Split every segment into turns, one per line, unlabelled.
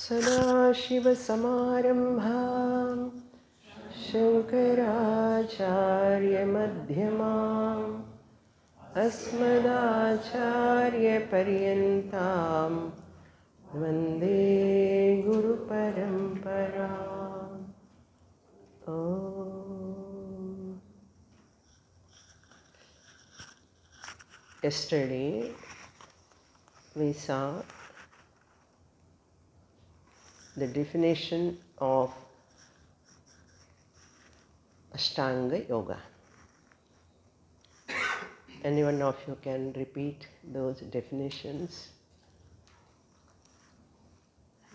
सदाशिवसमारम्भां शङ्कराचार्यमध्यमाम् अस्मदाचार्यपर्यन्तां वन्दे गुरुपरम्पराम्. Yesterday we saw the definition of Ashtanga Yoga. Any one of you can repeat those definitions?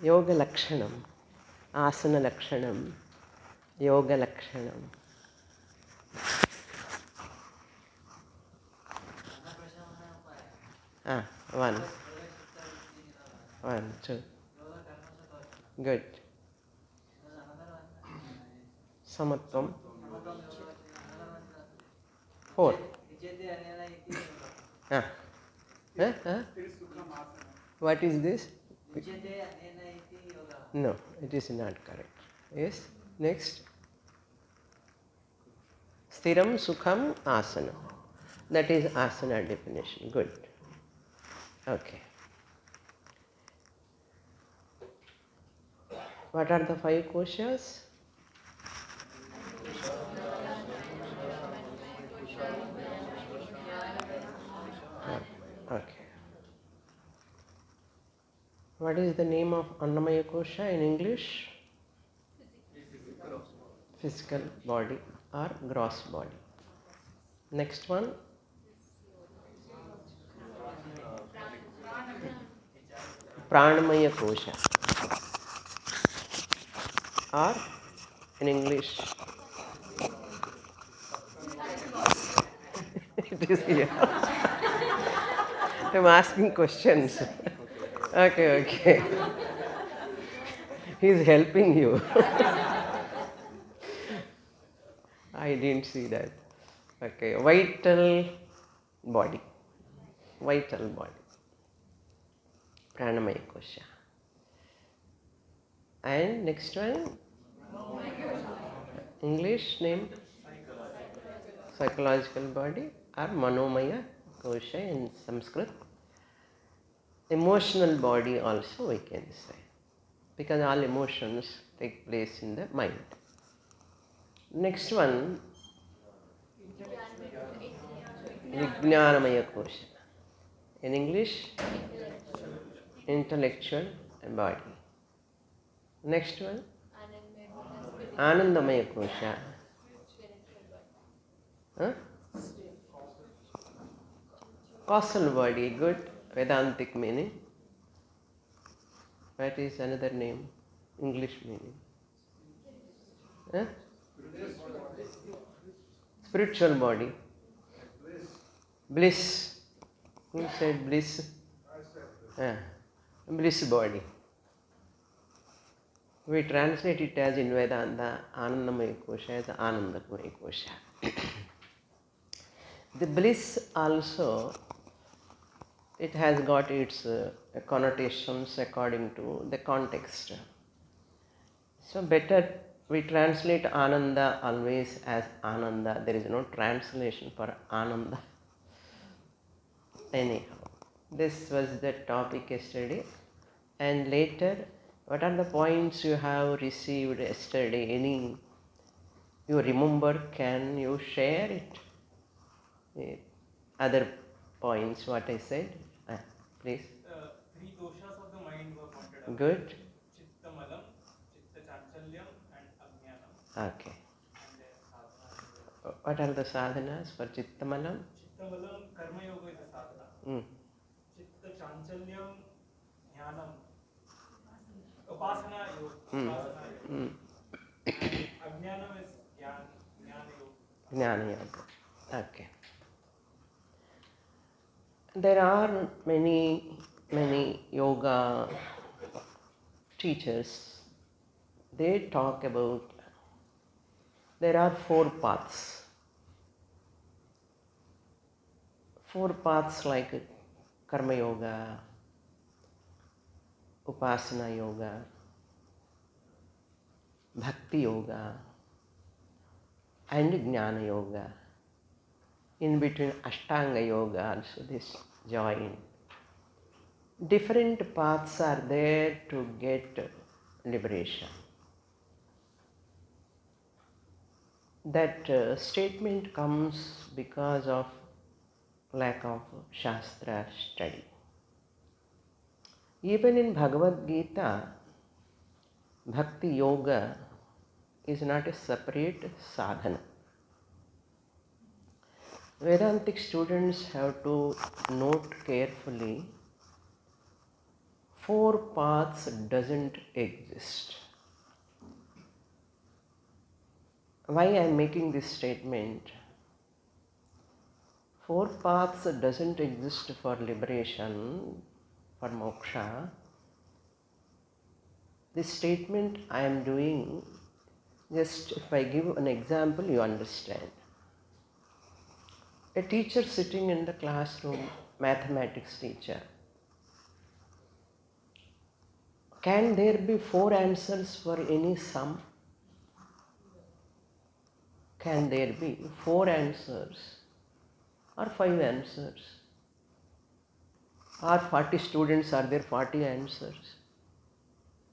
Yoga Lakshanam, Asana Lakshanam, Yoga Lakshanam. One, two. Good. Samatvam. 4. What is this? No, it is not correct. Yes. Next. Sthiram Sukham Asana. That is asana definition. Good. Okay. What are the 5 koshas? Okay. What is the name of Annamaya kosha in English? Physical body or gross body. Next one. Pranamaya kosha or in English it is here. I'm asking questions. Okay. He's helping you. I didn't see that. Okay, vital body. Pranamaya kosha. And next one? English name? Psychological body or Manomaya kosha in Sanskrit. Emotional body also we can say, because all emotions take place in the mind. Next one, Vijnanamaya kosha. In English, intellectual body. Next one, Anandamaya kosha. Causal body, good. Vedantic meaning. What is another name? English meaning. Spiritual body. Bliss. Who said bliss? Bliss body. We translate it as in Vedanta, Anandamaya kosha as Anandamaya kosha. The bliss also, it has got its connotations according to the context. So better we translate Ananda always as Ananda. There is no translation for Ananda. Anyhow, this was the topic yesterday. And later, what are the points you have received yesterday? Any you remember? Can you share it? Other points, what I said? Please.
3 doshas of the mind were pointed out.
Good.
Chitta malam, chitta chanchalyam and ajnanam.
Okay. What are the sadhanas for chitta malam?
Chitta malam, karma yoga is a sadhana. Chitta chanchalyam, jnanam, upasana yoga. And ajnanam is jnana yoga.
Jnana yoga. Okay. There are many yoga teachers. They talk about there are 4 paths. 4 paths like Karma Yoga, Upasana Yoga, Bhakti Yoga and Jnana Yoga. In between Ashtanga Yoga also this join. Different paths are there to get liberation. That statement comes because of lack of Shastra study. Even in Bhagavad Gita, Bhakti Yoga is not a separate sadhana. Vedantic students have to note carefully, 4 paths doesn't exist. Why I am making this statement? 4 paths doesn't exist for liberation, for moksha. This statement I am doing, just if I give an example, you understand. A teacher sitting in the classroom, mathematics teacher. Can there be 4 answers for any sum? Can there be 4 answers or 5 answers? Or 40 students, are there 40 answers?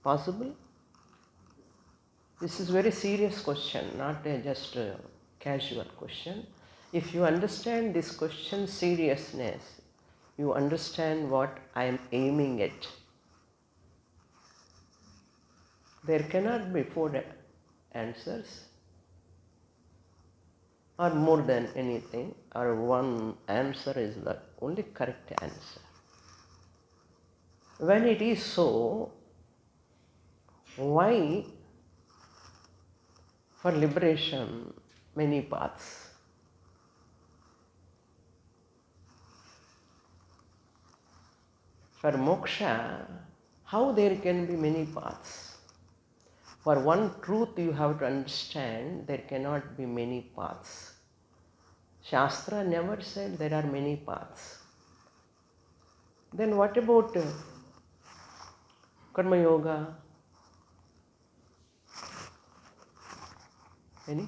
Possible? This is a very serious question, not just a casual question. If you understand this question's seriousness, you understand what I am aiming at. There cannot be 4 answers or more than anything, or one answer is the only correct answer. When it is so, why for liberation many paths? For moksha, how there can be many paths? For one truth you have to understand, there cannot be many paths. Shastra never said there are many paths. Then what about Karma Yoga? Any?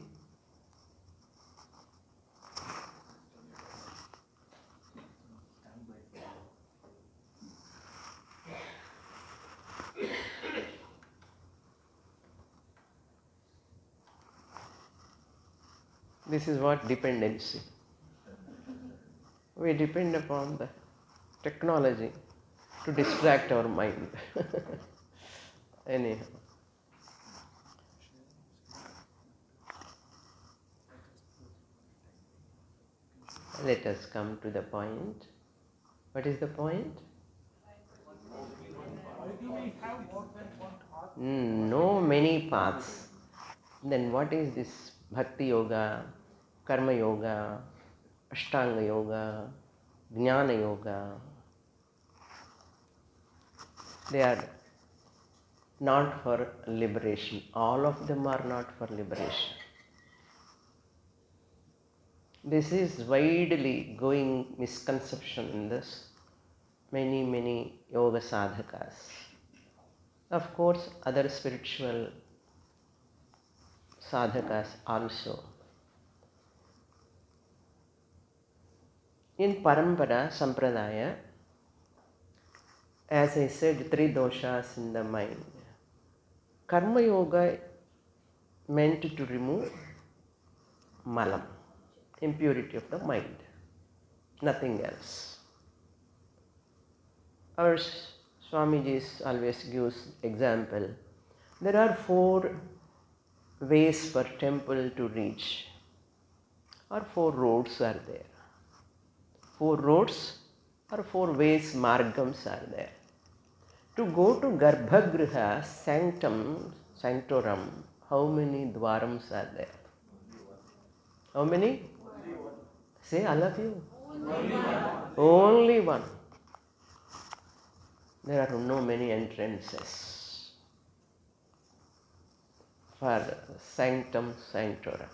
This is what dependency. We depend upon the technology to distract our mind. Anyhow. Let us come to the point. What is the point?
Why do we have more than one path?
No many paths. Then what is this Bhakti Yoga, Karma Yoga, Ashtanga Yoga, Jnana Yoga? They are not for liberation. All of them are not for liberation. This is widely going misconception in this. Many yoga sadhakas. Of course, other spiritual sadhakas also. In parampara, sampradaya, as I said, 3 doshas in the mind. Karma yoga meant to remove malam, impurity of the mind, nothing else. Our Swamiji always gives example. There are 4 ways for temple to reach, or 4 roads are there. 4 roads or 4 ways, margams are there. To go to Garbhagriha, sanctum, sanctorum, how many dwarams are there? How many? Say, all of you. Only one. There are no many entrances for sanctum, sanctorum.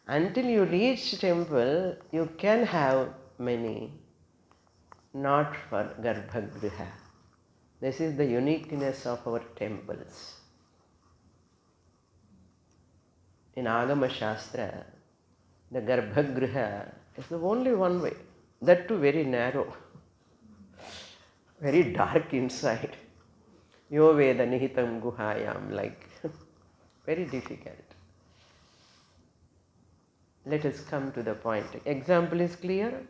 Until you reach temple, you can have many, not for Garbhagriha. This is the uniqueness of our temples. in Agama Shastra, the Garbhagriha is the only one way. That too very narrow, very dark inside. Yo Veda Nihitam Guhayam, like very difficult. Let us come to the point. Example is clear.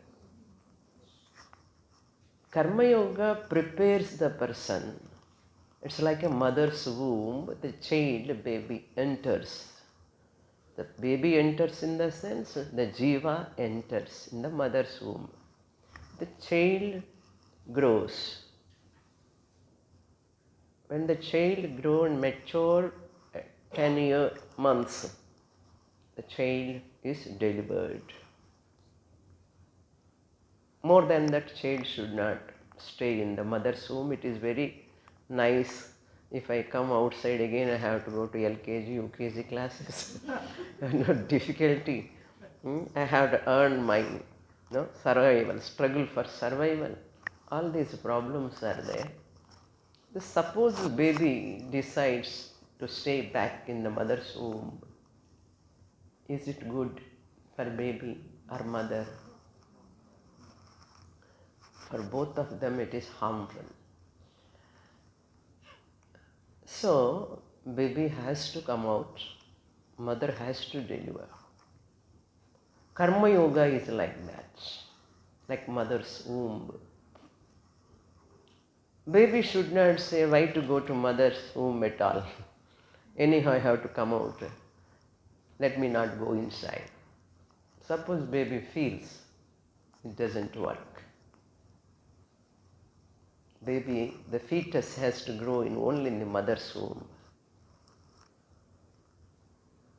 Karma Yoga prepares the person. It's like a mother's womb. The child, baby enters. The baby enters in the sense, the jiva enters in the mother's womb. The child grows. When the child grows and matures, 10 months, the child is delivered. More than that, child should not stay in the mother's womb. It is very nice. If I come outside again, I have to go to LKG, UKG classes. No difficulty. I have to earn my survival, struggle for survival. All these problems are there. Suppose the baby decides to stay back in the mother's womb. Is it good for baby or mother? For both of them it is harmful. So, baby has to come out, mother has to deliver. Karma Yoga is like that, like mother's womb. Baby should not say, why to go to mother's womb at all? Anyhow, I have to come out. Let me not go inside. Suppose baby feels it doesn't work. Baby, the fetus has to grow only in the mother's womb.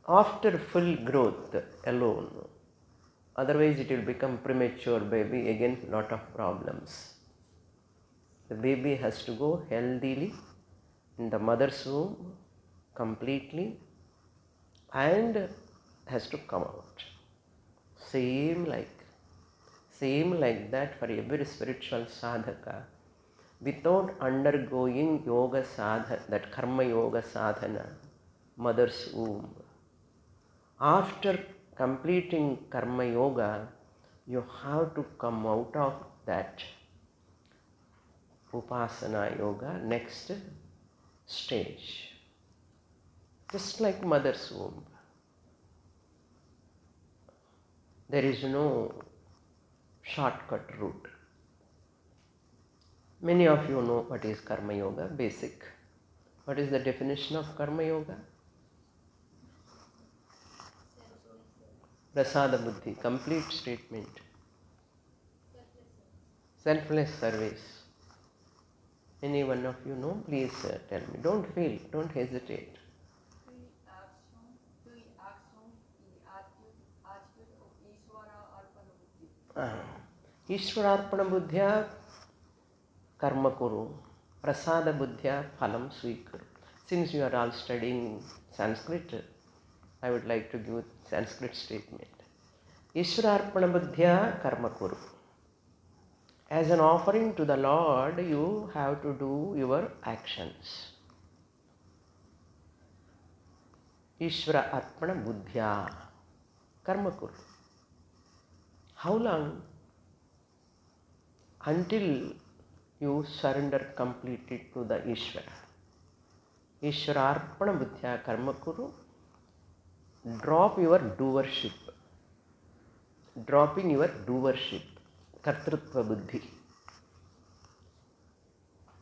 After full growth alone, otherwise it will become premature baby, again lot of problems. The baby has to go healthily in the mother's womb completely and has to come out. Same like that for every spiritual sadhaka. Without undergoing yoga sadhana, that karma yoga sadhana, mother's womb. After completing karma yoga, you have to come out of that upasana yoga, next stage. Just like mother's womb. There is no shortcut route. Many of you know what is karma yoga, basic. What is the definition of karma yoga? Prasada buddhi, complete statement. Selfless service. Any one of you know? Please tell me. Don't feel, don't hesitate.
Doing action in the attitude of Ishvara Arpana Buddhi.
Ishvara Arpana Buddhya karma kuru. Prasada buddhya phalam swikuru. Since you are all studying Sanskrit, I would like to give Sanskrit statement. Ishvara Arpana Buddhya karma kuru. As an offering to the Lord, you have to do your actions. Ishvara Arpana Buddhya karma kuru. How long? Until you surrender completely to the Ishvara. Ishvara Arpana Buddhya karma kuru. Drop your doership. Dropping your doership. Kartrutva buddhi.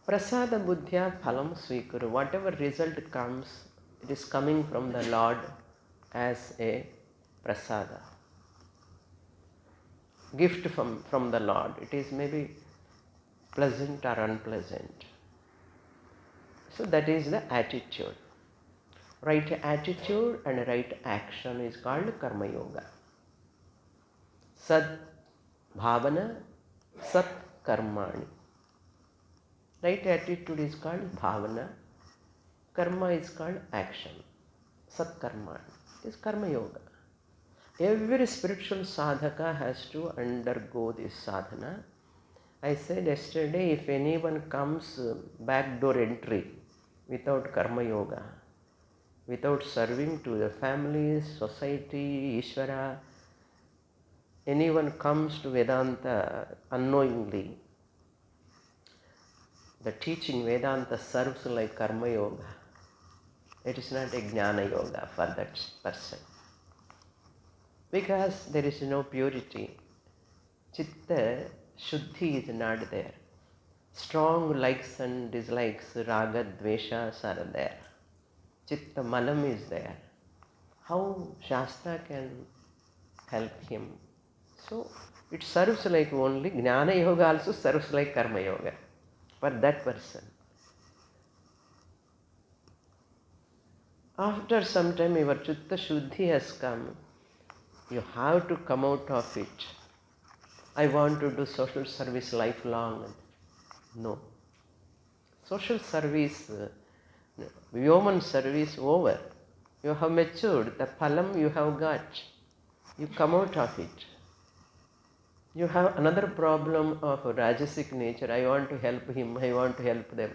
Prasada buddhya phalam swikuru. Whatever result comes, it is coming from the Lord as a prasada. Gift from the Lord. It is maybe pleasant or unpleasant. So that is the attitude. Right attitude and right action is called karma yoga. Sad bhavana, sat karmani. Right attitude is called bhavana. Karma is called action. Sat karmani is karma yoga. Every spiritual sadhaka has to undergo this sadhana. I said yesterday, if anyone comes backdoor entry without karma yoga, without serving to the family, society, Ishvara. Anyone comes to Vedanta unknowingly, the teaching Vedanta serves like Karma Yoga. It is not a Jnana Yoga for that person. Because there is no purity. Chitta Shuddhi is not there. Strong likes and dislikes, Raga, Dveshas are there. Chitta Malam is there. How Shastra can help him? So it serves like only Jnana Yoga also serves like Karma Yoga for that person. After some time your Chitta Shuddhi has come, you have to come out of it. I want to do social service lifelong. No. Social service, human service over. You have matured, the phalam you have got. You come out of it. You have another problem of rajasic nature. I want to help him, I want to help them.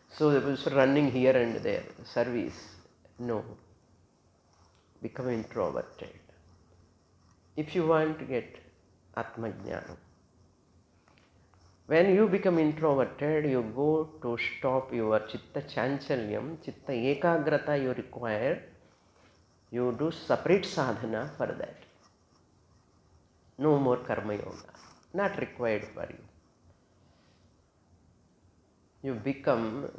So they was running here and there, service. No. Become introverted. If you want to get Atmajnana. When you become introverted, you go to stop your Chitta Chanchalyam, Chitta Ekagrata you require. You do separate sadhana for that. No more Karma Yoga. Not required for you. You become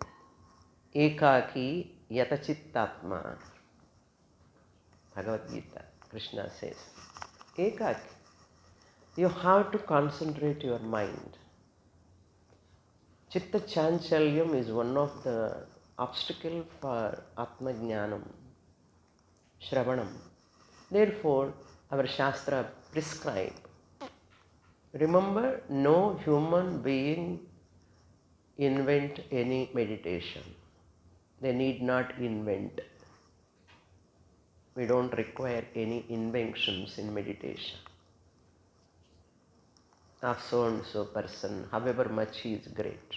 Ekaki Yatachittatma. Bhagavad Gita, Krishna says. Ekaki. You have to concentrate your mind. Chitta Chanchalyam is one of the obstacles for Atma Jnanam, Shravanam. Therefore, our Shastra prescribe. Remember, no human being invent any meditation. They need not invent. We don't require any inventions in meditation. Of so and so person, however much he is great.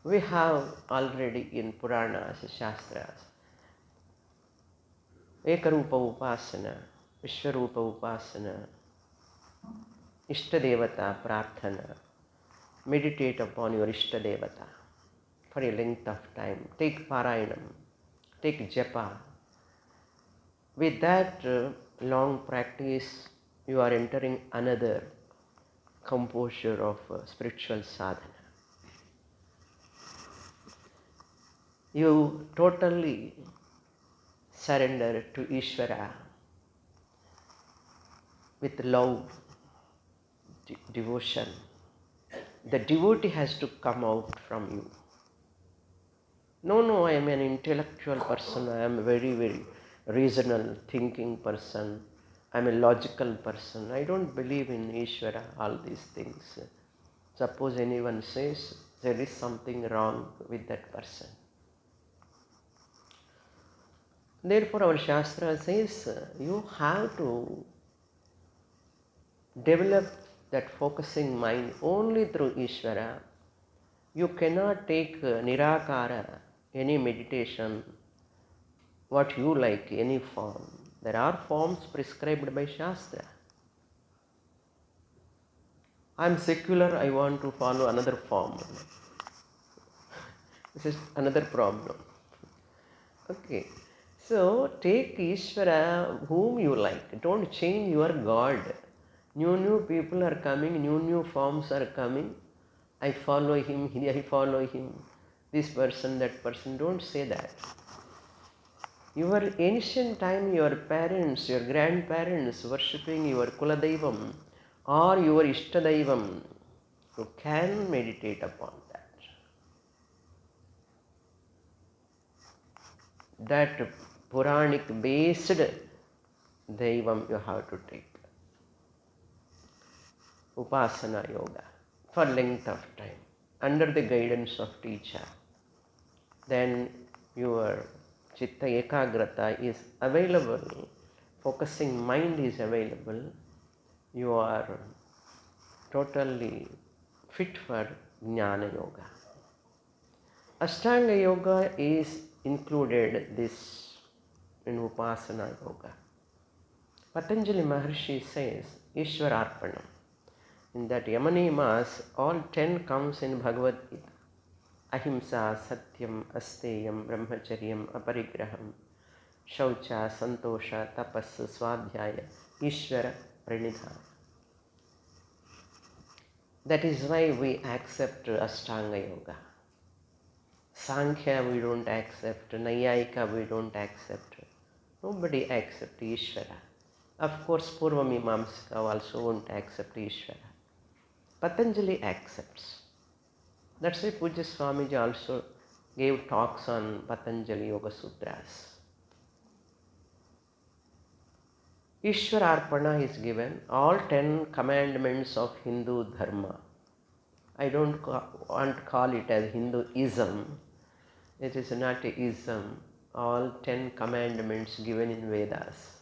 We have already in Puranas, Shastras, Ekarupa Upasana, Vishwarupa Upasana, Ishtadevata Prarthana. Meditate upon your Ishtadevata for a length of time. Take Parayanam, take Japa. With that long practice, you are entering another composure of spiritual sadhana. You totally surrender to Ishvara with love, devotion. The devotee has to come out from you. No, I am an intellectual person. I am a very, very reasonable thinking person. I am a logical person. I don't believe in Ishvara, all these things. Suppose anyone says there is something wrong with that person. Therefore, our Shastra says you have to develop that focusing mind only through Ishvara. You cannot take Nirakara, any meditation, what you like, any form. There are forms prescribed by Shastra. I am secular, I want to follow another form. This is another problem. Okay. So, take Ishvara whom you like. Don't change your God. New people are coming, new forms are coming. I follow him, I follow him. This person, that person. Don't say that. Your ancient time, your parents, your grandparents worshipping your Kuladaivam or your Ishtadaivam, you can meditate upon that. That Puranic based Daivam you have to take. Upasana Yoga for length of time under the guidance of teacher. Then your Chitta Ekagrata is available, focusing mind is available. You are totally fit for Jnana Yoga. Ashtanga Yoga is included this in Upasana Yoga. Patanjali Maharshi says Ishwararpanam. In that Yamaniyamas, all 10 comes in Bhagavad Gita. Ahimsa, Satyam, Asteyam, Brahmacharyam, Aparigraham, Shaucha, Santosha, Tapas, Swadhyaya, Ishvara, Pranidhana. That is why we accept Ashtanga Yoga. Sankhya we don't accept, Nayayika we don't accept. Nobody accepts Ishvara. Of course, Purva Mimamsaka also won't accept Ishvara. Patanjali accepts. That's why Pujya Swamiji also gave talks on Patanjali Yoga Sutras. Ishwararpana is given, all 10 commandments of Hindu Dharma. I don't want to call it as Hinduism. It is not a ism. All 10 commandments given in Vedas.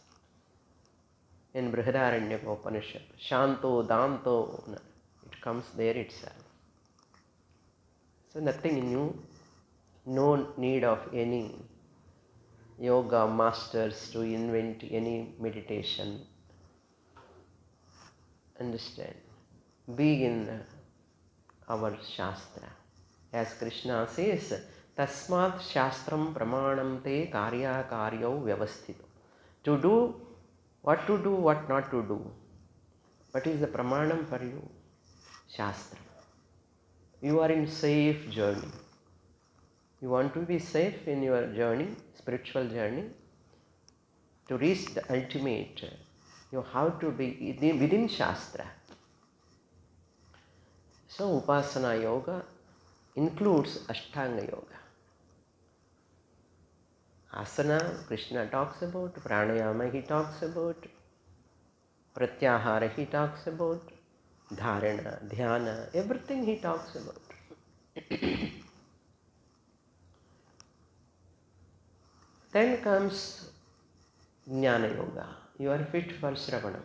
In Brihadaranyaka Upanishad, Shanto, Danto, it comes there itself. So nothing new, no need of any yoga masters to invent any meditation. Understand? Be in our Shastra. As Krishna says, Tasmat Shastram Pramanam Te Karya Karyo Vyavasthito. To do, what not to do. What is the Pramanam for you? Shastra. You are in safe journey. You want to be safe in your journey, spiritual journey. To reach the ultimate, you have to be within Shastra. So Upasana Yoga includes Ashtanga Yoga. Asana, Krishna talks about, Pranayama he talks about, Pratyahara he talks about, Dharana, Dhyana, everything he talks about. Then comes Jnana Yoga. You are fit for Shravanam.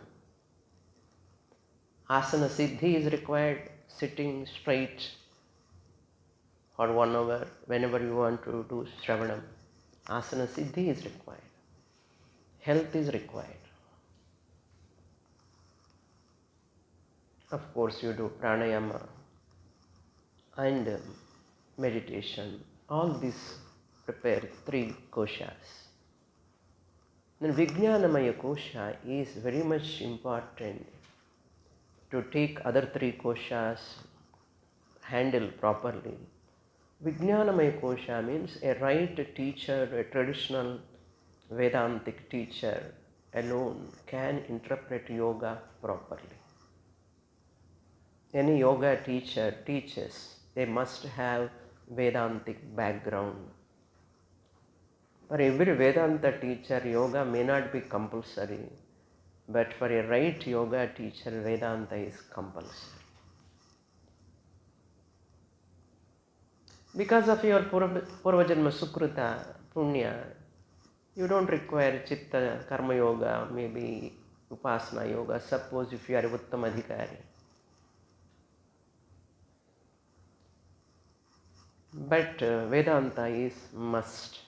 Asana Siddhi is required, sitting straight for 1 hour whenever you want to do Shravanam. Asana Siddhi is required. Health is required. Of course, you do pranayama and meditation. All these prepare 3 koshas. Then Vijnanamaya kosha is very much important to take other 3 koshas, handle properly. Vijnanamaya kosha means a right teacher, a traditional Vedantic teacher alone can interpret yoga properly. Any yoga teacher teaches, they must have Vedantic background. For every Vedanta teacher, yoga may not be compulsory, but for a right yoga teacher, Vedanta is compulsory. Because of your Purvajanma Sukruta, Punya, you don't require Chitta, Karma Yoga, maybe Upasana Yoga, suppose if you are a Uttamadhikari. But Vedanta is must.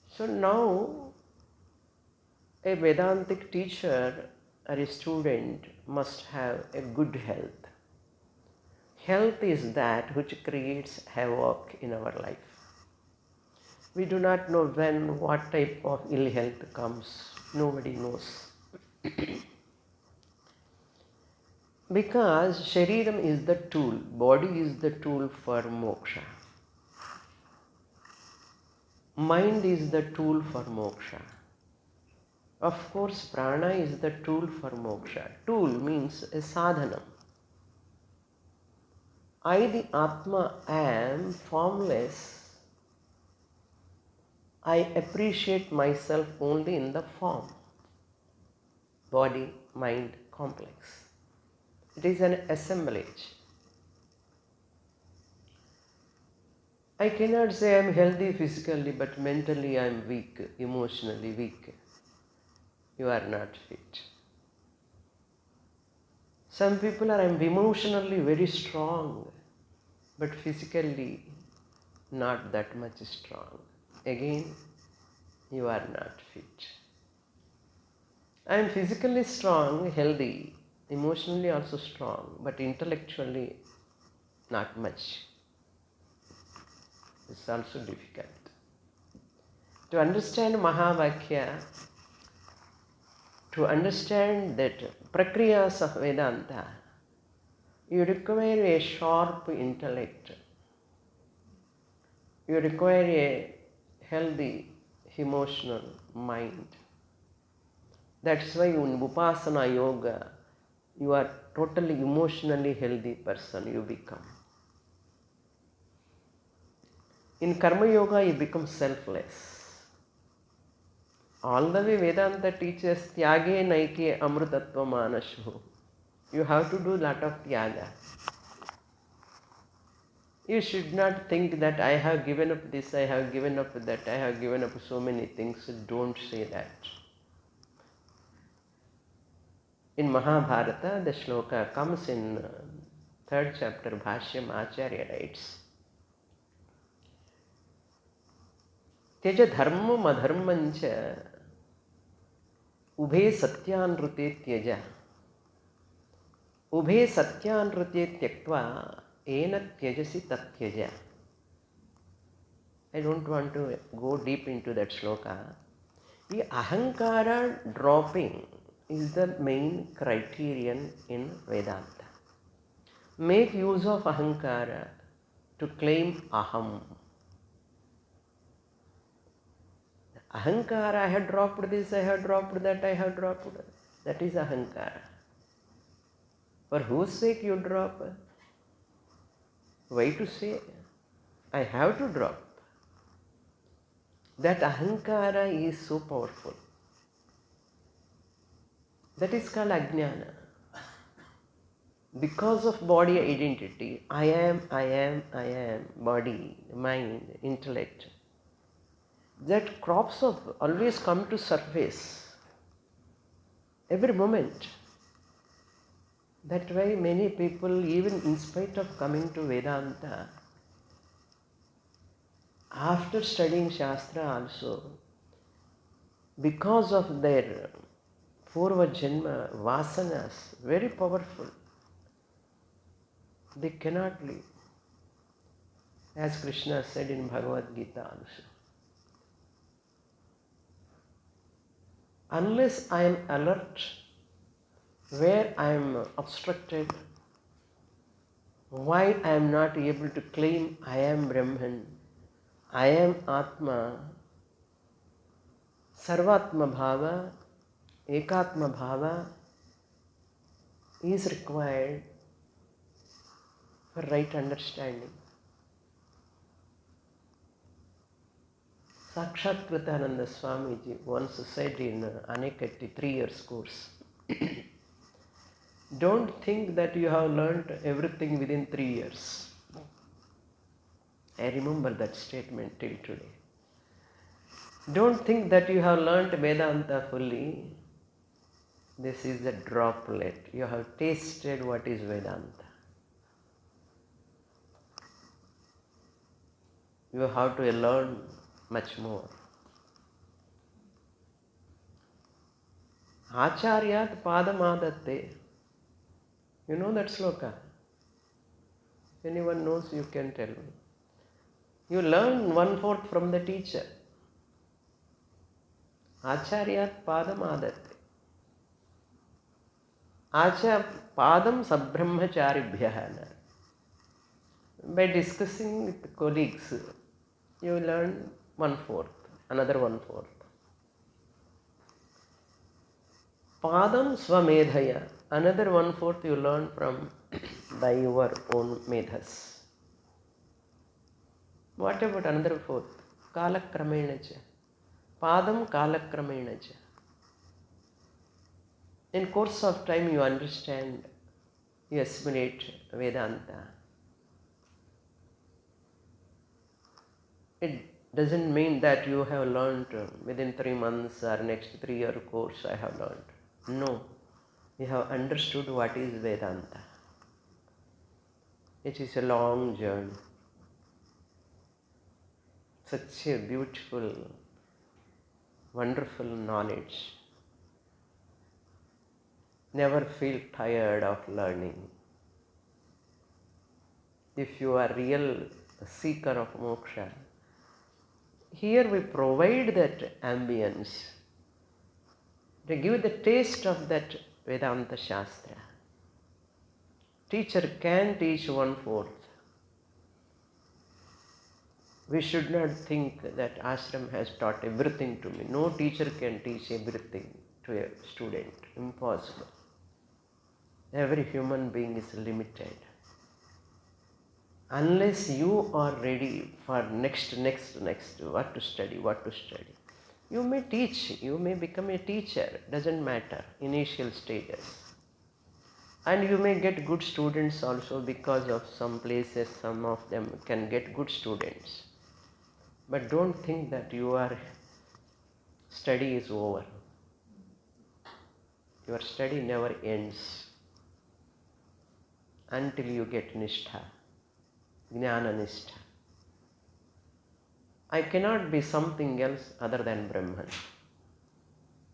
So now, a Vedantic teacher or a student must have a good health. Health is that which creates havoc in our life. We do not know when, what type of ill health comes. Nobody knows. Because Shariram is the tool, body is the tool for moksha. Mind is the tool for moksha. Of course, prana is the tool for moksha. Tool means a sadhanam. I, the Atma, am formless. I appreciate myself only in the form. Body, mind, complex. It is an assemblage. I cannot say I am healthy physically, but mentally I am weak, emotionally weak. You are not fit. Some people are emotionally very strong, but physically not that much strong. again you are not fit. I am physically strong, healthy, emotionally also strong, but intellectually not much. It's also difficult. To understand Mahavakya, to understand that prakriyas of Vedanta, you require a sharp intellect. You require a healthy emotional mind. That's why in Vipassana Yoga, you are totally emotionally healthy person you become. In Karma Yoga, you become selfless. All the way Vedanta teaches Tyage Naike Amrutattva Manashu. You have to do lot of Tyaga. You should not think that I have given up this, I have given up that, I have given up so many things. Don't say that. In Mahabharata, the shloka comes in third chapter, Bhashyam Acharya writes, Tyaja dharmam adharmancha ubhe satyanrute tyaja. Ubhe satyanrute tyaktva ena tyajasi tatyaja. I don't want to go deep into that shloka. The ahankara dropping is the main criterion in Vedanta. Make use of ahankara to claim aham. Ahankara, I have dropped this, I have dropped that, I have dropped. That is ahankara. For whose sake you drop? Why to say? I have to drop. That ahankara is so powerful. That is called ajnana. Because of body identity, I am, body, mind, intellect. That crops up, always come to surface. Every moment. That way many people, even in spite of coming to Vedanta, after studying Shastra also, because of their Purva Janma, Vasanas, very powerful, they cannot live. As Krishna said in Bhagavad Gita also. Unless I am alert, where I am obstructed, why I am not able to claim I am Brahman, I am Atma, Sarvatma Bhava, Ekatma Bhava is required for right understanding. Satyavratananda Swamiji once said in Anekatti 3 years course, don't think that you have learnt everything within 3 years. I remember that statement till today. Don't think that you have learnt Vedanta fully. This is a droplet. You have tasted what is Vedanta. You have to learn much more. Acharyat padamadatte. You know that sloka? If anyone knows, you can tell me. You learn 1/4 from the teacher. Acharyat padamadatte. Acha padam sabbrahmacharibhyah. By discussing with colleagues, you learn 1/4, another 1/4. Padam swamedhaya, another 1/4 you learn from by your own medhas. What about another 4th? Kalakramenacha. Padam kalakramenacha. In course of time you understand, you assimilate Vedanta. It doesn't mean that you have learned within 3 months or next 3-year course I have learned. No, you have understood what is Vedanta. It is a long journey. such a beautiful, wonderful knowledge. Never feel tired of learning. If you are real seeker of moksha, here we provide that ambience to give the taste of that Vedanta Shastra. Teacher can teach 1/4. We should not think that ashram has taught everything to me. No teacher can teach everything to a student. Impossible. Every human being is limited. Unless you are ready for next, what to study. You may teach, you may become a teacher, doesn't matter, initial stages. And you may get good students also, because of some places, some of them can get good students. But don't think that your study is over. Your study never ends until you get nishtha, jnana nishtha. I cannot be something else other than Brahman.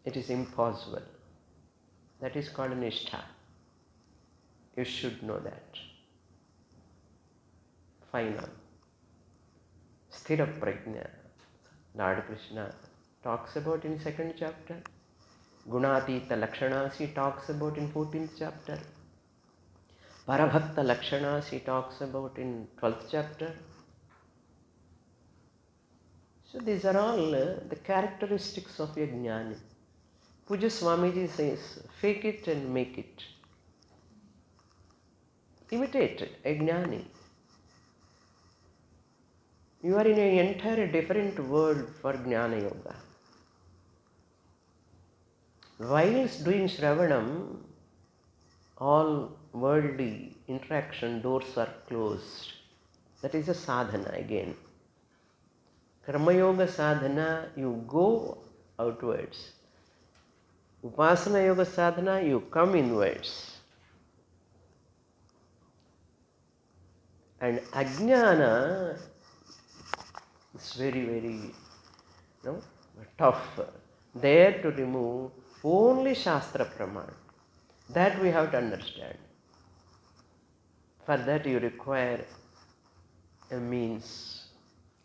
It is impossible. That is called nishtha. You should know that. Final. Sthira prajna. Lord Krishna talks about in 2nd chapter. Gunatita lakshanas he talks about in 14th chapter. Parabhakta lakshanas he talks about in 12th chapter. So these are all the characteristics of a jnani. Puja Swamiji says, fake it and make it. Imitate a jnani. You are in an entire different world for jnana yoga. Whilst doing Shravanam, all worldly interaction doors are closed. That is a sadhana again. Karma yoga sadhana, you go outwards. Upasana yoga sadhana, you come inwards. And ajnana is very, tough. There to remove only Shastra Praman. That we have to understand. For that you require a means,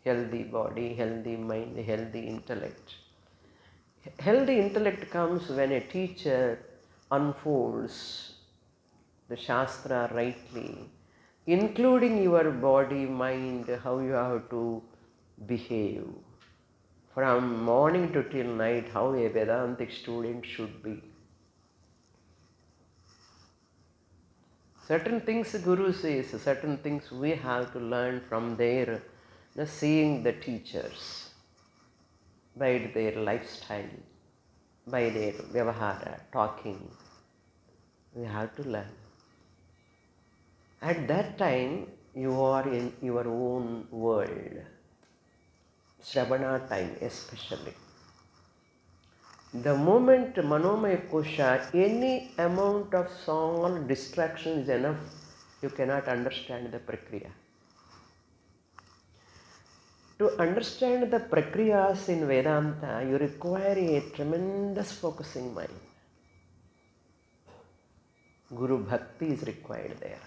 healthy body, healthy mind, healthy intellect. Healthy intellect comes when a teacher unfolds the Shastra rightly, including your body, mind, how you have to behave. From morning to till night, how a Vedantic student should be. Certain things Guru says, certain things we have to learn from their seeing the teachers, by their lifestyle, by their vyavahara, talking. We have to learn. At that time, you are in your own world. Shravana time especially. The moment Manomaya Kosha, any amount of song or distraction is enough, you cannot understand the Prakriya. To understand the Prakriyas in Vedanta, you require a tremendous focusing mind. Guru Bhakti is required there.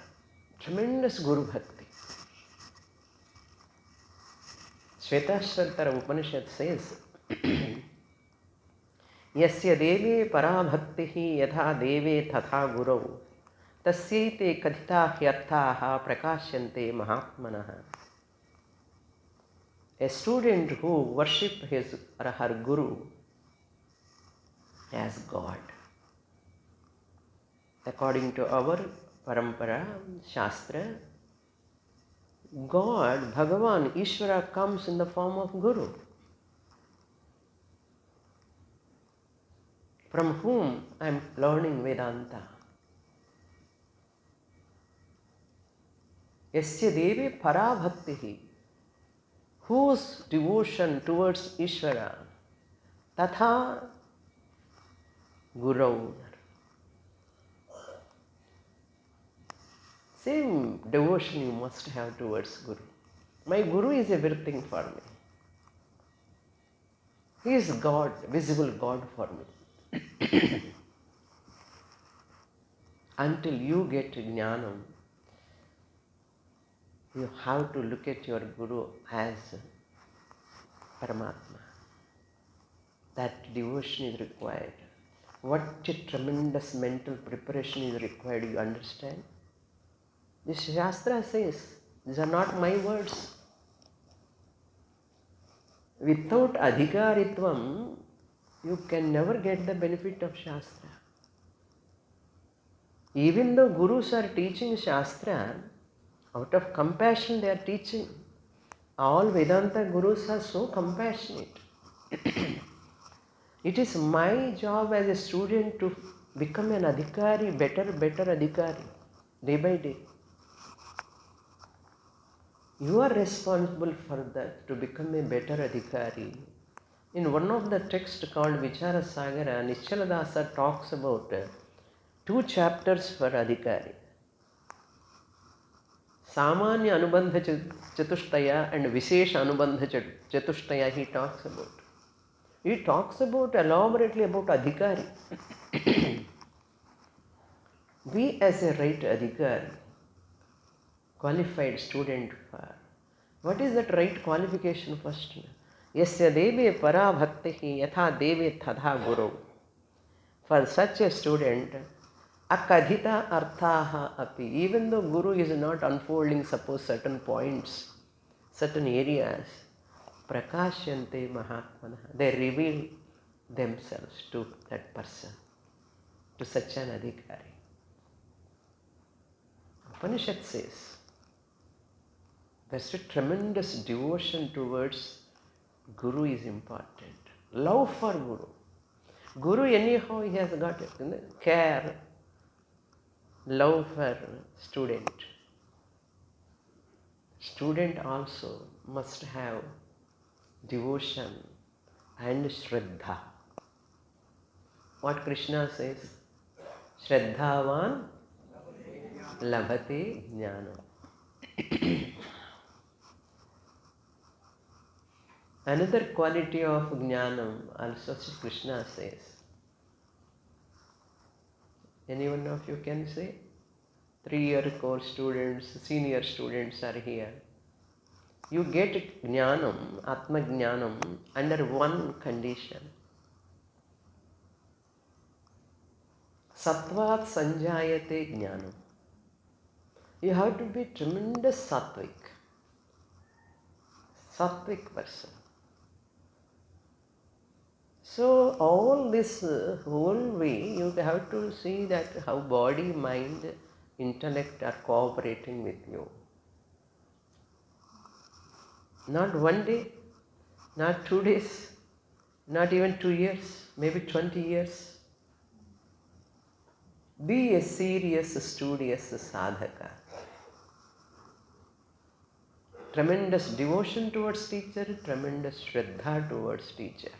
Tremendous Guru Bhakti. Shvetashvatara Upanishad says, Yasya deve parabhaktihi yatha deve tatha gurau tasyaite kadhita hyarthaha prakashyante mahatmanaha. A student who worships his or her guru as God. According to our parampara, Shastra, God, Bhagavan, Ishvara comes in the form of Guru, from whom I am learning Vedanta. Yasya devi parabhaktihi, whose devotion towards Ishvara, tatha gurau. Same devotion you must have towards Guru. My Guru is everything for me. He is God, visible God for me. Until you get jnanam, you have to look at your Guru as Paramatma. That devotion is required. What a tremendous mental preparation is required, you understand? This Shastra says, these are not my words. Without adhikaritvam, you can never get the benefit of Shastra. Even though Gurus are teaching Shastra, out of compassion they are teaching. All Vedanta Gurus are so compassionate. It is my job as a student to become an adhikari, better adhikari, day by day. You are responsible for that, to become a better adhikari. In one of the texts called Vichara Sagara, Nichaladasa talks about 2 chapters for adhikari. Samanya Anubandha Chatushtaya and Vishesha Anubandha Chatushtaya he talks about. He talks about elaborately about adhikari. We as a right adhikari, qualified student for, what is that right qualification first? Yasya deve para bhaktihi yatha deve tadha guru. For such a student, akadhita arthaha api, even though Guru is not unfolding, suppose certain points, certain areas, prakashyante mahatmana, they reveal themselves to that person, to such an adhikari. Upanishad says, there's a tremendous devotion towards Guru is important. Love for Guru. Guru anyhow he has got care, love for student. Student also must have devotion and Shraddha. What Krishna says? Shraddhavan labhate jnanam. Another quality of jnanam also Krishna says. Any one of you can say? 3-year course students, senior students are here. You get jnanam, atma jnanam under one condition. Sattvat sanjayate jnanam. You have to be tremendous sattvic person. So all this whole way you have to see that how body, mind, intellect are cooperating with you. Not one day, not 2 days, not even 2 years, maybe 20 years. Be a serious, studious sadhaka. Tremendous devotion towards teacher, tremendous shraddha towards teacher.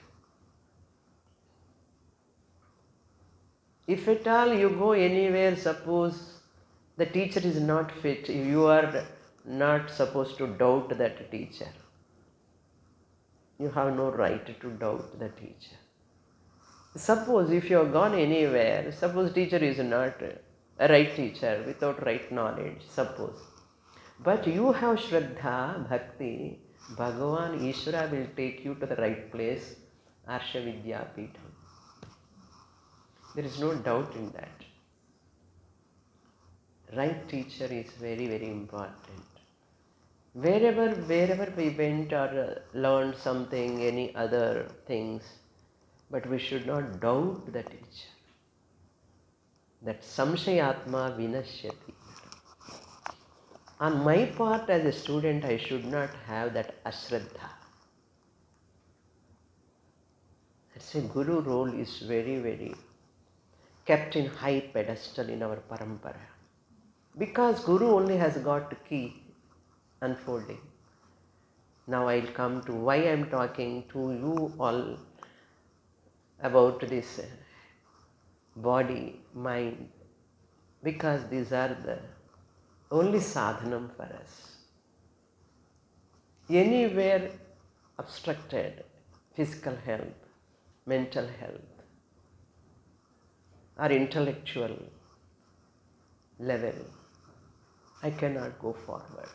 If at all you go anywhere, suppose the teacher is not fit, you are not supposed to doubt that teacher. You have no right to doubt the teacher. Suppose if you have gone anywhere, suppose teacher is not a right teacher without right knowledge, suppose. But you have Shraddha, Bhakti, Bhagavan, Ishvara will take you to the right place, Arsha Vidyapeetham. There is no doubt in that. Right teacher is very, very important. Wherever we went or learned something, any other things, but we should not doubt the teacher. That samshayatma vinashyati. On my part as a student, I should not have that ashraddha. That's a Guru role is very, very kept in high pedestal in our parampara. Because Guru only has got the key unfolding. Now I'll come to why I'm talking to you all about this body, mind, because these are the only sadhanam for us. Anywhere obstructed, physical health, mental health, or intellectual level, I cannot go forward.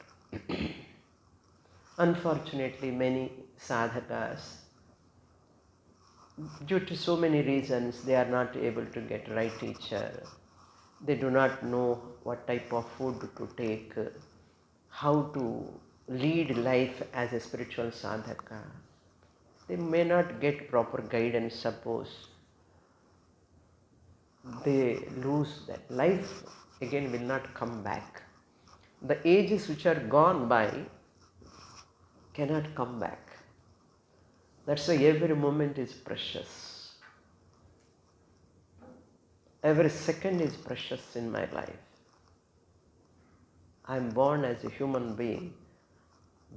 Unfortunately, many sadhakas, due to so many reasons, they are not able to get right teacher. They do not know what type of food to take, how to lead life as a spiritual sadhaka. They may not get proper guidance, suppose. They lose that. Life again will not come back. The ages which are gone by cannot come back. That's why every moment is precious. Every second is precious in my life. I am born as a human being.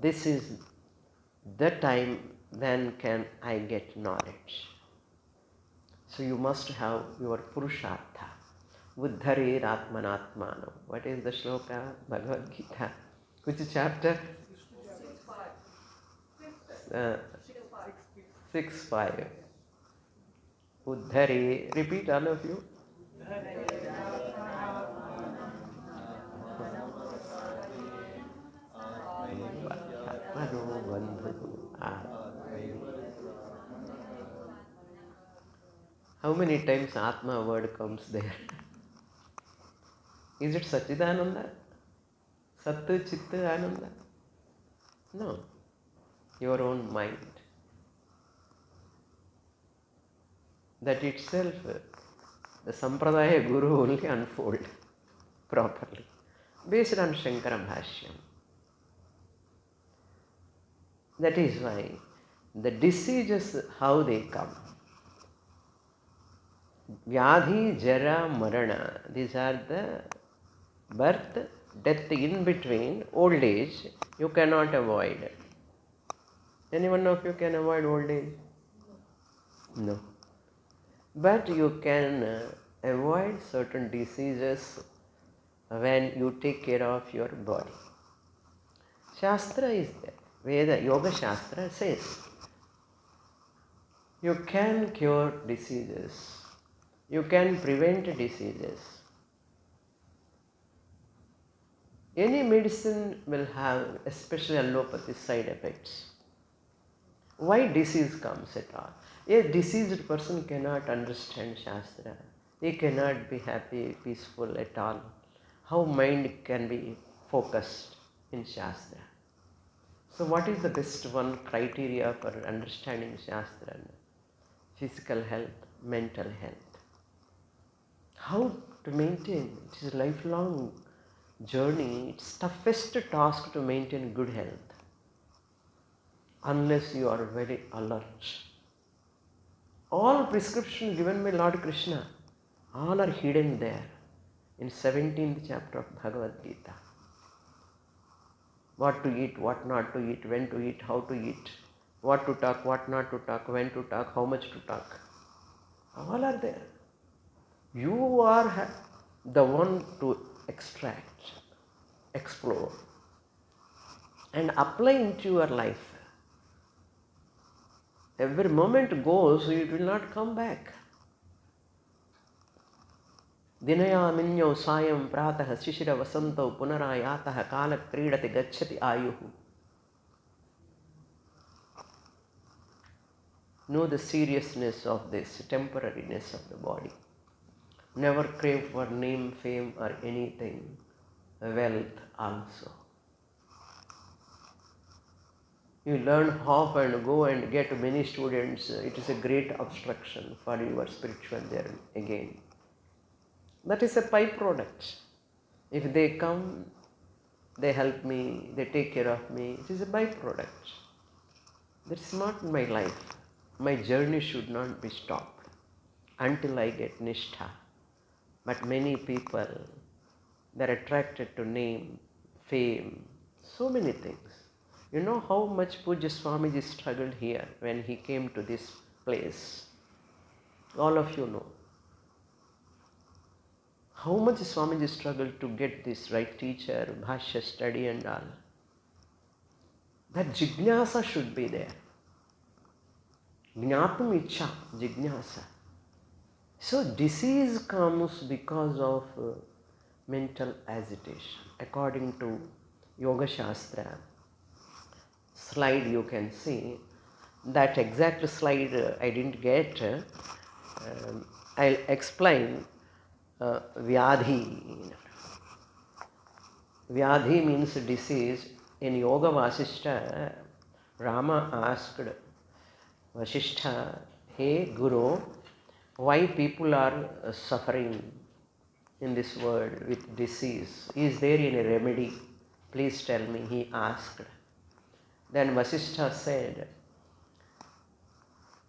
This is the time when can I get knowledge. So you must have your purushartha. Uddharir atmanatmanam. What is the shloka? Bhagavad Gita. Which chapter? 6.5. Uddhare. Repeat, all of you. How many times Atma word comes there? Is it Sachidananda? Sattu Chitta Ananda? No. Your own mind. That itself, the Sampradaya Guru only unfold properly, based on Shankara Bhashyam. That is why the diseases, how they come. Vyadhi, Jara, Marana, these are the birth, death in between, old age, you cannot avoid. Any one of you can avoid old age? No. But you can avoid certain diseases when you take care of your body. Shastra is there. Veda, Yoga Shastra says you can cure diseases. You can prevent diseases. Any medicine will have, especially allopathy, side effects. Why disease comes at all? A diseased person cannot understand Shastra. He cannot be happy, peaceful at all. How mind can be focused in Shastra? So what is the best one criteria for understanding Shastra? Physical health, mental health. How to maintain? It is a lifelong journey. It's toughest task to maintain good health. Unless you are very alert. All prescriptions given by Lord Krishna, all are hidden there in 17th chapter of Bhagavad Gita. What to eat, what not to eat, when to eat, how to eat, what to talk, what not to talk, when to talk, how much to talk. All are there. You are the one to extract, explore, and apply into your life. Every moment goes, it will not come back. Dinayaminyau sayam pratah shishira vasantau punarayatah kala kridati gacchati ayuhu. Know the seriousness of this temporariness of the body. Never crave for name, fame or anything, wealth also. You learn half and go and get many students, it is a great obstruction for your spiritual journey again. That is a byproduct. If they come, they help me, they take care of me, it is a byproduct. That's not my life. My journey should not be stopped until I get nishtha. But many people, they are attracted to name, fame, so many things. You know how much Pujya Swamiji struggled here when he came to this place. All of you know. How much Swamiji struggled to get this right teacher, Bhashya study and all. That jijnasa should be there. Jnatum icha, jignasa. So disease comes because of mental agitation. According to Yoga Shastra, slide you can see, that exact slide I didn't get. I'll explain Vyadhi. Vyadhi means disease. In Yoga Vasishta, Rama asked Vasishtha, hey Guru, why people are suffering in this world with disease? Is there any remedy? Please tell me, he asked. Then Vasishtha said,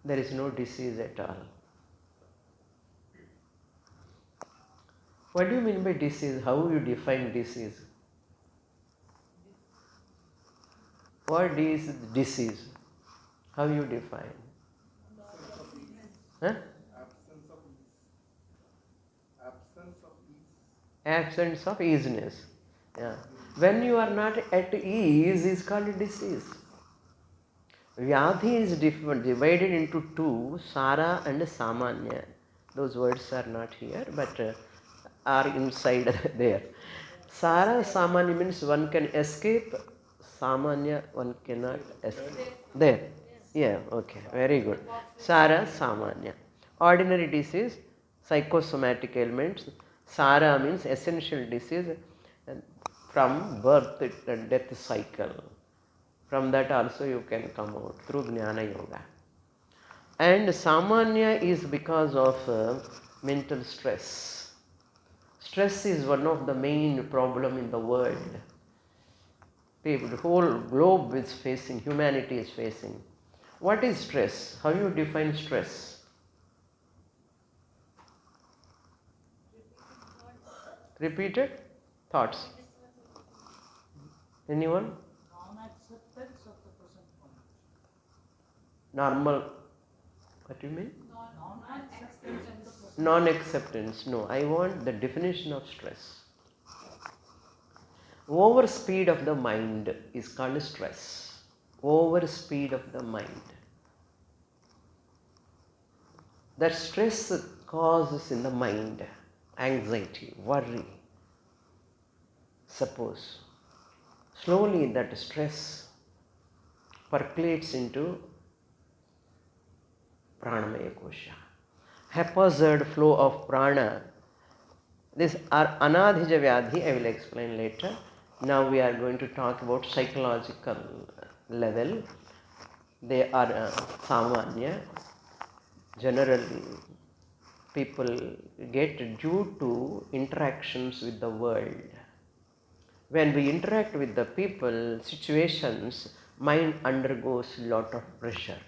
there is no disease at all. What do you mean by disease? How you define disease? What is disease? How you define? Huh?
Absence of ease. Absence of ease.
Absence of easiness. Yeah. When you are not at ease is called disease. Vyadhi is divided into two, Sara and Samanya. Those words are not here, but are inside there. Sara, Samanya means one can escape. Samanya, one cannot escape. There. Yeah, okay, very good. Sara, Samanya. Ordinary disease, psychosomatic ailments. Sara means essential disease from birth and death cycle. From that also you can come out through Jnana Yoga. And Samanya is because of mental stress. Stress is one of the main problem in the world. People, the whole globe is facing, humanity is facing. What is stress? How you define stress? Repeated thoughts. Anyone?
Non-acceptance of the present moment.
Normal. What do you mean?
Non-acceptance of the present.
Non-acceptance. No, I want the definition of stress. Overspeed of the mind is called stress. Overspeed of the mind. That stress causes in the mind anxiety, worry. Suppose slowly that stress percolates into pranamaya kosha. Haphazard flow of prana. This are anadhija vyadhi, I will explain later. Now we are going to talk about psychological level. They are samanya. Generally, people get due to interactions with the world. When we interact with the people, situations, mind undergoes lot of pressure.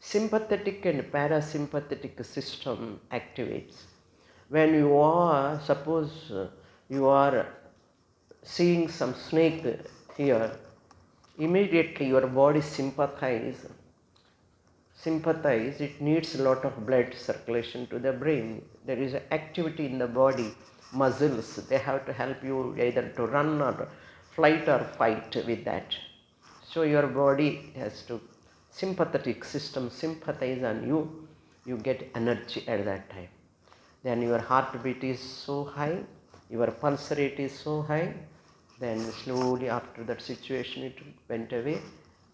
Sympathetic and parasympathetic system activates. When you are, suppose you are seeing some snake here, immediately your body sympathize, it needs a lot of blood circulation to the brain. There is activity in the body, muscles, they have to help you either to run or flight or fight with that. So your body has to, sympathetic system sympathize on you, you get energy at that time. Then your heartbeat is so high, your pulse rate is so high, then slowly after that situation it went away,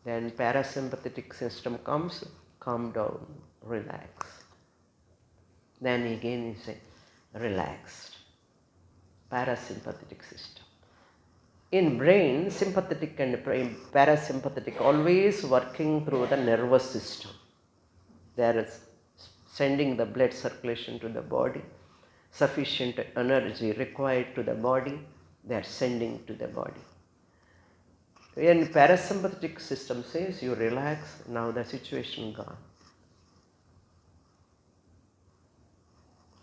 then parasympathetic system comes, calm down, relax. Then again you say, relaxed. Parasympathetic system. In brain, sympathetic and parasympathetic always working through the nervous system. They are sending the blood circulation to the body. Sufficient energy required to the body, they are sending to the body. When parasympathetic system says you relax, now the situation gone.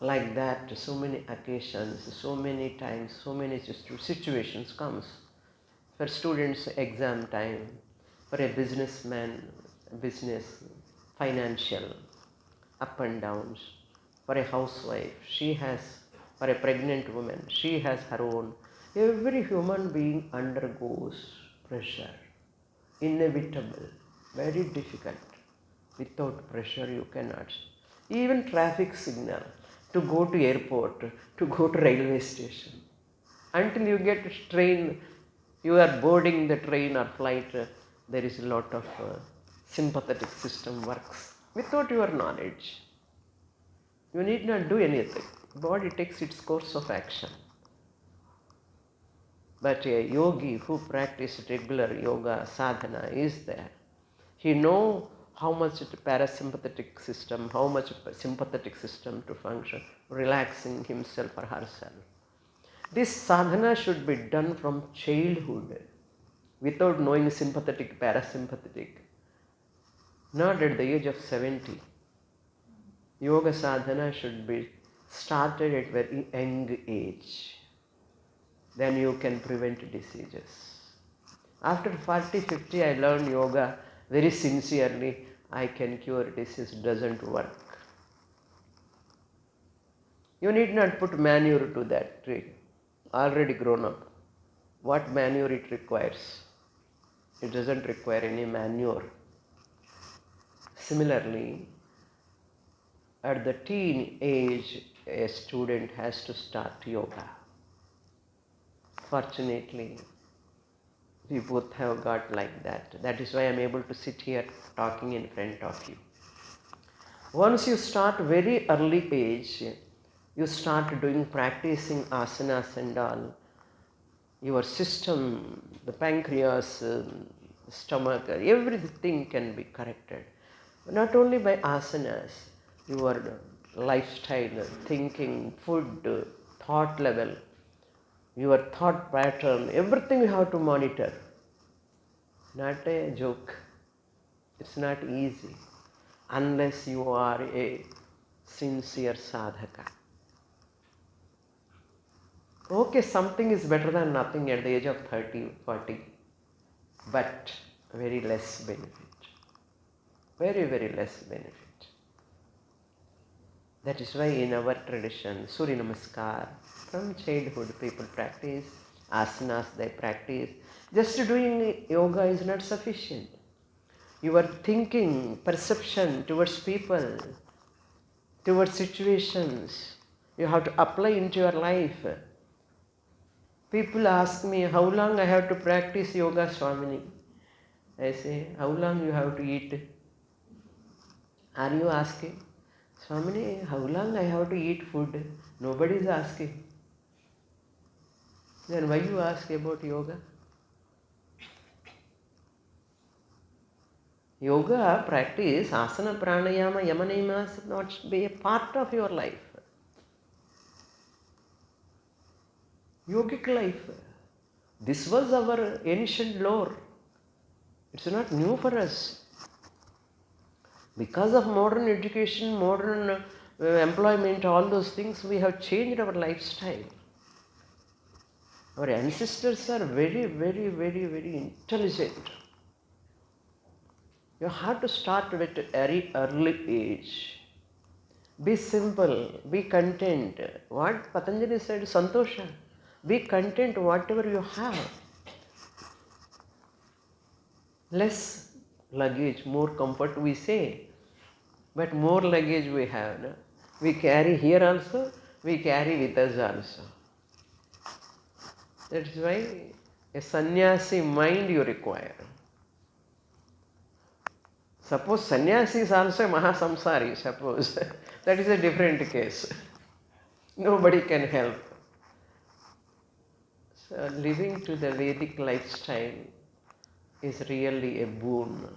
Like that, so many occasions, so many times, so many situations comes. For students, exam time, for a businessman, business, financial, up and downs, for a housewife, she has, for a pregnant woman, she has her own. Every human being undergoes pressure, inevitable, very difficult. Without pressure, you cannot. Even traffic signal, to go to airport, to go to railway station. Until you get train, you are boarding the train or flight, there is a lot of sympathetic system works. Without your knowledge, you need not do anything. Body takes its course of action. But a yogi who practices regular yoga sadhana is there. He knows how much the parasympathetic system, how much sympathetic system to function, relaxing himself or herself. This sadhana should be done from childhood without knowing sympathetic, parasympathetic. Not at the age of 70. Yoga sadhana should be started at very young age. Then you can prevent diseases. After 40, 50, I learned yoga very sincerely. I can cure disease, doesn't work. You need not put manure to that tree, already grown up. What manure it requires? It doesn't require any manure. Similarly, at the teen age, a student has to start yoga. Fortunately, we both have got like that. That is why I am able to sit here talking in front of you. Once you start very early age, you start practicing asanas and all, your system, the pancreas, stomach, everything can be corrected. Not only by asanas, your lifestyle, thinking, food, thought level, your thought pattern, everything you have to monitor. Not a joke. It's not easy unless you are a sincere sadhaka. Okay, something is better than nothing at the age of 30, 40, but very less benefit. Very, very less benefit. That is why in our tradition, Surya Namaskar, from childhood people practice, asanas they practice. Just doing yoga is not sufficient. Your thinking, perception towards people, towards situations, you have to apply into your life. People ask me, how long I have to practice yoga, Swamini? I say, how long you have to eat? Are you asking? Swamini, how long I have to eat food? Nobody is asking. Then why you ask about yoga? Yoga practice, asana, pranayama, yamanayama should not be a part of your life. Yogic life. This was our ancient lore. It's not new for us. Because of modern education, modern employment, all those things, we have changed our lifestyle. Our ancestors are very, very, very, very intelligent. You have to start with a very early age. Be simple, be content. What Patanjali said, Santosha. Be content whatever you have. Less luggage, more comfort we say. But more luggage we have. No? We carry here also, we carry with us also. That is why a sannyasi mind you require. Suppose sannyasi is also a mahasamsari, suppose. That is a different case. Nobody can help. So living to the Vedic lifestyle is really a boon.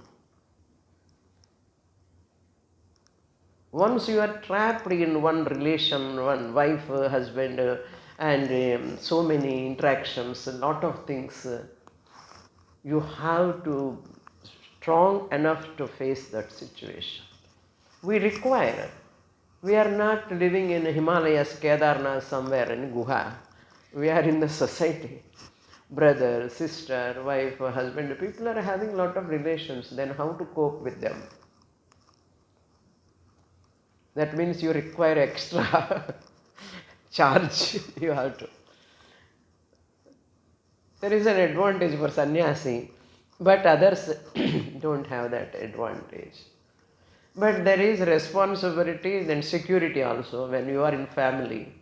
Once you are trapped in one relation, one wife, husband, and so many interactions, a lot of things, you have to strong enough to face that situation. We are not living in Himalayas, Kedarnath, somewhere in Guha. We are in the society. Brother, sister, wife, husband, people are having a lot of relations. Then how to cope with them? That means you require extra charge. You have to. There is an advantage for sannyasi, but others don't have that advantage. But there is responsibility, then security also when you are in family.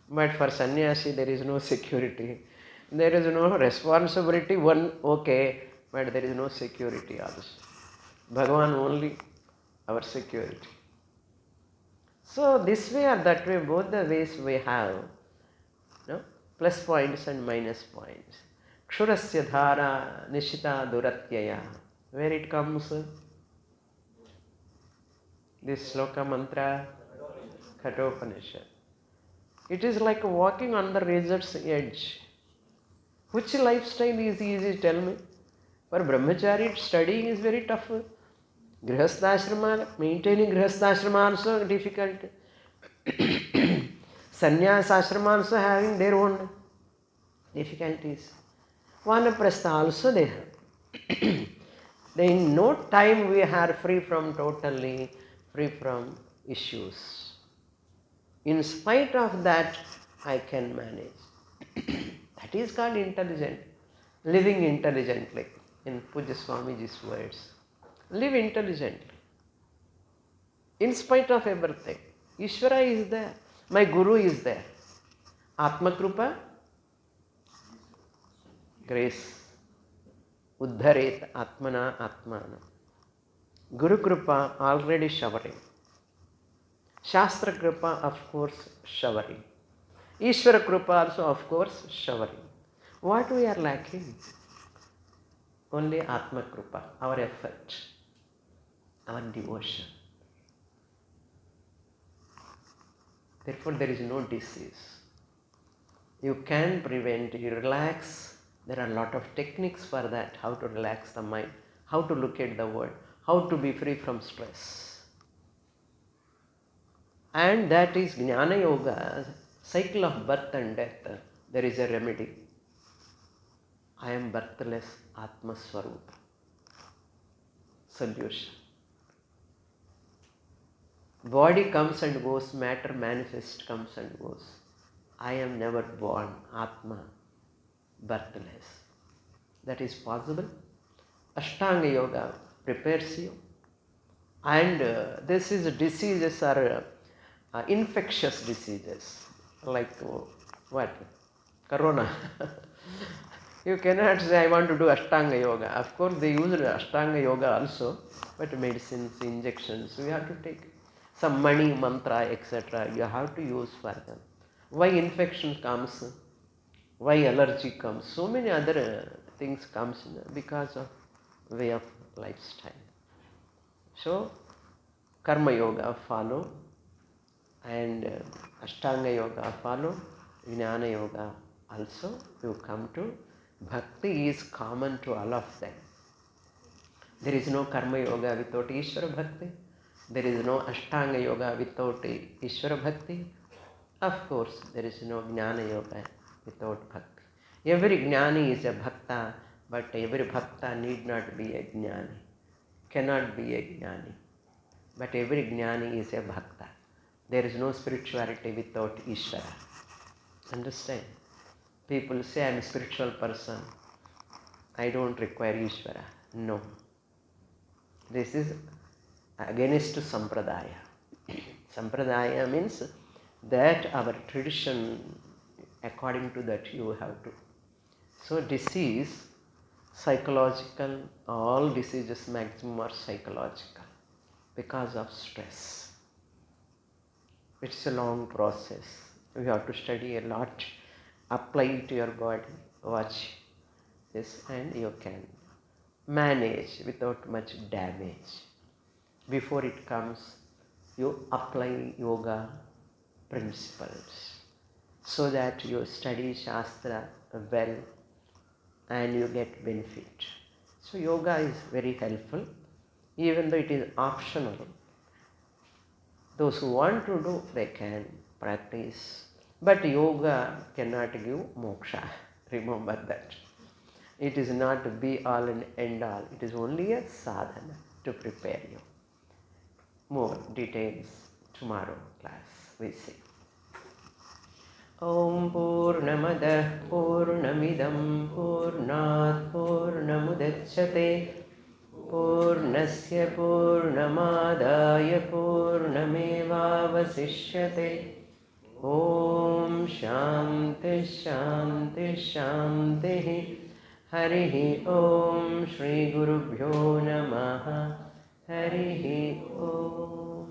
But for sannyasi, there is no security. There is no responsibility, one okay, but there is no security also. Bhagavan only our security. So this way or that way, both the ways we have, no? Plus points and minus points. Kshurasya dhara nishita duratyaya. Where it comes? This sloka mantra, Kathopanishad. It is like walking on the razor's edge. Which lifestyle is easy, tell me? For brahmachari, studying is very tough. Grihastha maintaining grihastha also difficult. Sannyas ashrama also having their own difficulties. Vanaprastha also they have. Then in no time we are totally free from issues. In spite of that, I can manage. That is called intelligent, living intelligently, in Pujya Swamiji's words. Live intelligently. In spite of everything. Ishvara is there. My Guru is there. Atma Krupa, grace. Uddharet Atmana Atmana. Guru Krupa already showering. Shastra Krupa, of course, showering. Ishvara Krupa also, of course, showering. What we are lacking? Only Atma Krupa, our effort, our devotion. Therefore, there is no disease. You can prevent, you relax. There are a lot of techniques for that, how to relax the mind, how to look at the world, how to be free from stress. And that is Jnana Yoga, cycle of birth and death. There is a remedy. I am birthless Atma Swarupa. Solution. Body comes and goes, matter manifest comes and goes. I am never born, Atma, birthless. That is possible. Ashtanga Yoga prepares you. And this is diseases are infectious diseases, like what? Corona. You cannot say, I want to do Ashtanga Yoga. Of course, they use Ashtanga Yoga also, but medicines, injections, we have to take. Some money, mantra, etc. you have to use for them. Why infection comes? Why allergy comes? So many other things comes because of way of lifestyle. So, Karma Yoga follow, and Ashtanga Yoga follow, Jnana Yoga also. You come to Bhakti is common to all of them. There is no Karma Yoga without Ishvara Bhakti. There is no Ashtanga Yoga without Ishvara Bhakti. Of course, there is no Jnana Yoga without Bhakti. Every Jnani is a Bhakta, but every Bhakta need not be a Jnani. Cannot be a Jnani. But every Jnani is a Bhakta. There is no spirituality without Ishvara. Understand? People say, I am a spiritual person. I don't require Ishvara. No. This is against Sampradaya. Sampradaya means that our tradition, according to that you have to. So disease, psychological, all diseases maximum are psychological because of stress. It's a long process. You have to study a lot, apply it to your body, watch this, and you can manage without much damage. Before it comes, you apply yoga principles so that you study Shastra well and you get benefit. So yoga is very helpful, even though it is optional. Those who want to do, they can practice. But yoga cannot give moksha. Remember that. It is not to be all and end all. It is only a sadhana to prepare you. More details tomorrow class we see. Om Purnamadah Purnamidam Purnat Purnamudachyate पूर्णस्य पूर्णमादाय पूर्णमेवावशिष्यते। ॐ शान्ति शान्ति शान्तिः। हरिः ॐ श्रीगुरुभ्यो नमः। हरिः ॐ।